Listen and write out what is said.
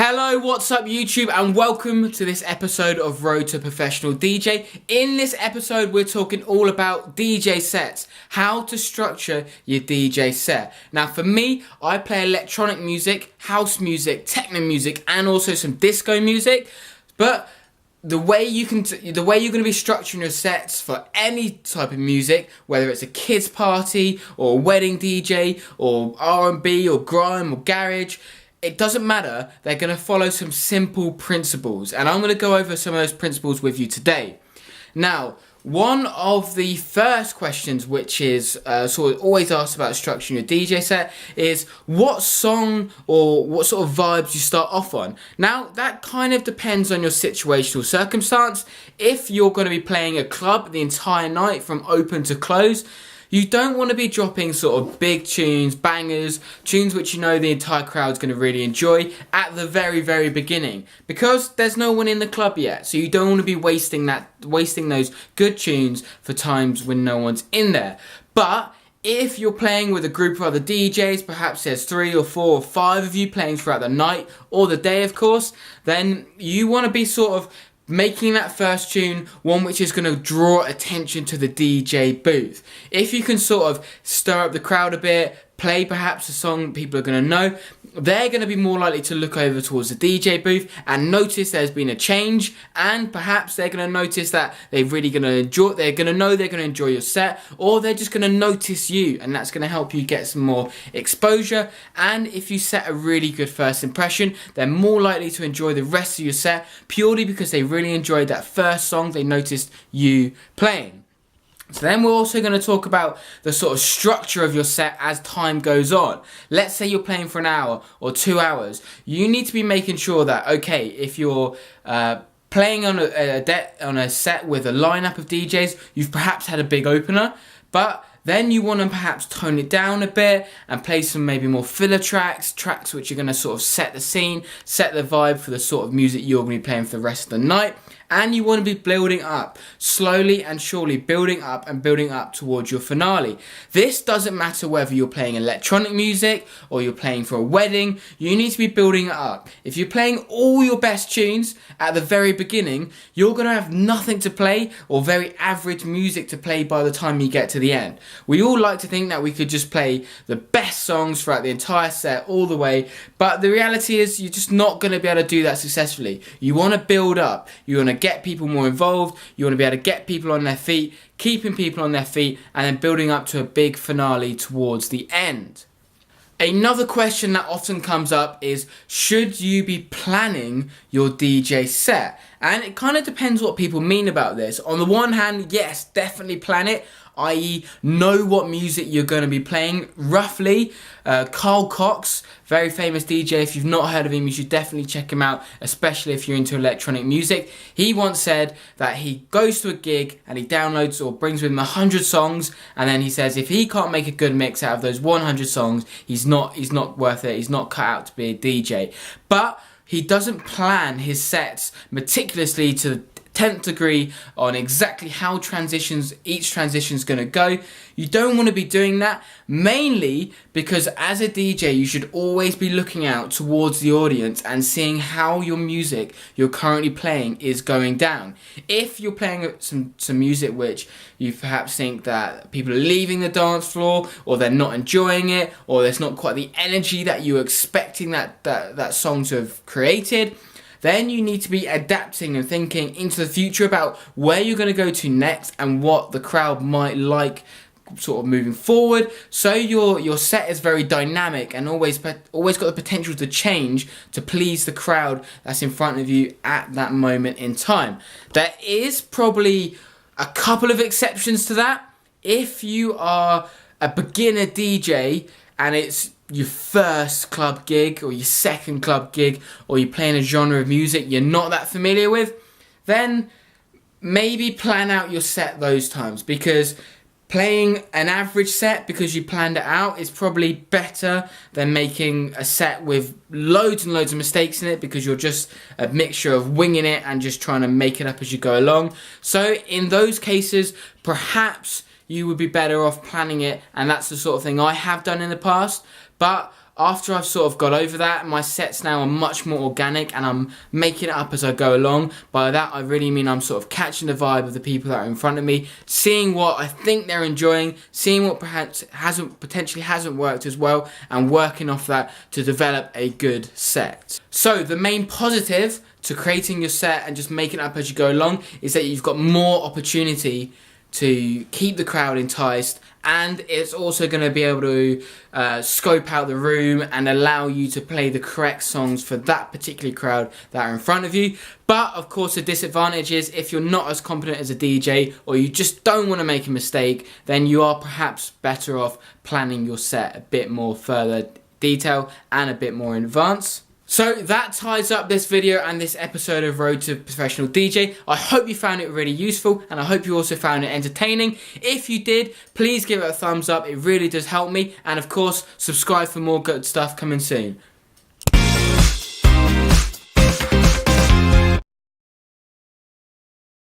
Hello, what's up YouTube, and welcome to this episode of Road to Professional DJ. In this episode we're talking all about DJ sets, how to structure your DJ set. Now for me, I play electronic music, house music, techno music and also some disco music, but the way you're going to be structuring your sets for any type of music, whether it's a kids party or a wedding DJ or R&B or grime or garage, it doesn't matter. They're going to follow some simple principles, and I'm going to go over some of those principles with you today. Now, one of the first questions which is sort of always asked about structuring your DJ set is what song or what sort of vibes you start off on. Now, that kind of depends on your situational circumstance. If you're going to be playing a club the entire night from open to close, you don't want to be dropping sort of big tunes, bangers, tunes which you know the entire crowd's going to really enjoy at the very beginning, because there's no one in the club yet. So you don't want to be wasting those good tunes for times when no one's in there. But if you're playing with a group of other DJs, perhaps there's 3 or 4 or 5 of you playing throughout the night or the day, of course, then you want to be sort of making that first tune one which is going to draw attention to the DJ booth. If you can sort of stir up the crowd a bit, play perhaps a song people are going to know, they're going to be more likely to look over towards the DJ booth and notice there's been a change, and perhaps they're going to notice that they're going to enjoy your set, or they're just going to notice you, and that's going to help you get some more exposure. And if you set a really good first impression, they're more likely to enjoy the rest of your set purely because they really enjoyed that first song they noticed you playing. So then we're also going to talk about the sort of structure of your set as time goes on. Let's say you're playing for an hour or 2 hours. You need to be making sure that, okay, if you're playing on a set with a lineup of DJs, you've perhaps had a big opener, but then you want to perhaps tone it down a bit and play some maybe more filler tracks which are going to sort of set the scene, set the vibe for the sort of music you're going to be playing for the rest of the night. And you want to be building up, slowly and surely building up towards your finale. This doesn't matter whether you're playing electronic music or you're playing for a wedding, you need to be building it up. If you're playing all your best tunes at the very beginning, you're going to have nothing to play or very average music to play by the time you get to the end. We all like to think that we could just play the best songs throughout the entire set all the way, but the reality is you're just not going to be able to do that successfully. You want to build up, you want to get people more involved, you want to be able to get people on their feet, keeping people on their feet, and then building up to a big finale towards the end. Another question that often comes up is, should you be planning your DJ set? And it kind of depends what people mean about this. On the one hand, yes, definitely plan it, i.e. know what music you're going to be playing roughly. CARL COX, very famous DJ, if you've not heard of him, you should definitely check him out, especially if you're into electronic music. He once said that he goes to a gig and he downloads or brings with him 100 songs, and then he says if he can't make a good mix out of those 100 songs, he's not worth it, he's not cut out to be a DJ. But he doesn't plan his sets meticulously to the 10th degree on exactly how each transition is going to go. You don't want to be doing that, mainly because as a DJ you should always be looking out towards the audience and seeing how your music you're currently playing is going down. If you're playing some music which you perhaps think that people are leaving the dance floor, or they're not enjoying it, or there's not quite the energy that you were expecting that song to have created, then you need to be adapting and thinking into the future about where you're going to go to next and what the crowd might like sort of moving forward, so your set is very dynamic and always got the potential to change to please the crowd that's in front of you at that moment in time. There is probably a couple of exceptions to that. If you are a beginner DJ and it's your first club gig or your second club gig, or you're playing a genre of music you're not that familiar with, then maybe plan out your set those times, because playing an average set because you planned it out is probably better than making a set with loads and loads of mistakes in it because you're just a mixture of winging it and just trying to make it up as you go along. So in those cases, perhaps you would be better off planning it, and that's the sort of thing I have done in the past. But after I've sort of got over that, my sets now are much more organic and I'm making it up as I go along. By that I really mean I'm sort of catching the vibe of the people that are in front of me, seeing what I think they're enjoying, seeing what perhaps potentially hasn't worked as well, and working off that to develop a good set. So the main positive to creating your set and just making it up as you go along is that you've got more opportunity to keep the crowd enticed, and it's also going to be able to scope out the room and allow you to play the correct songs for that particular crowd that are in front of you. But of course the disadvantage is if you're not as competent as a DJ, or you just don't want to make a mistake, then you are perhaps better off planning your set a bit more further detail and a bit more in advance. So that ties up this video and this episode of Road to Professional DJ. I hope you found it really useful, and I hope you also found it entertaining. If you did, please give it a thumbs up, it really does help me, and of course subscribe for more good stuff coming soon.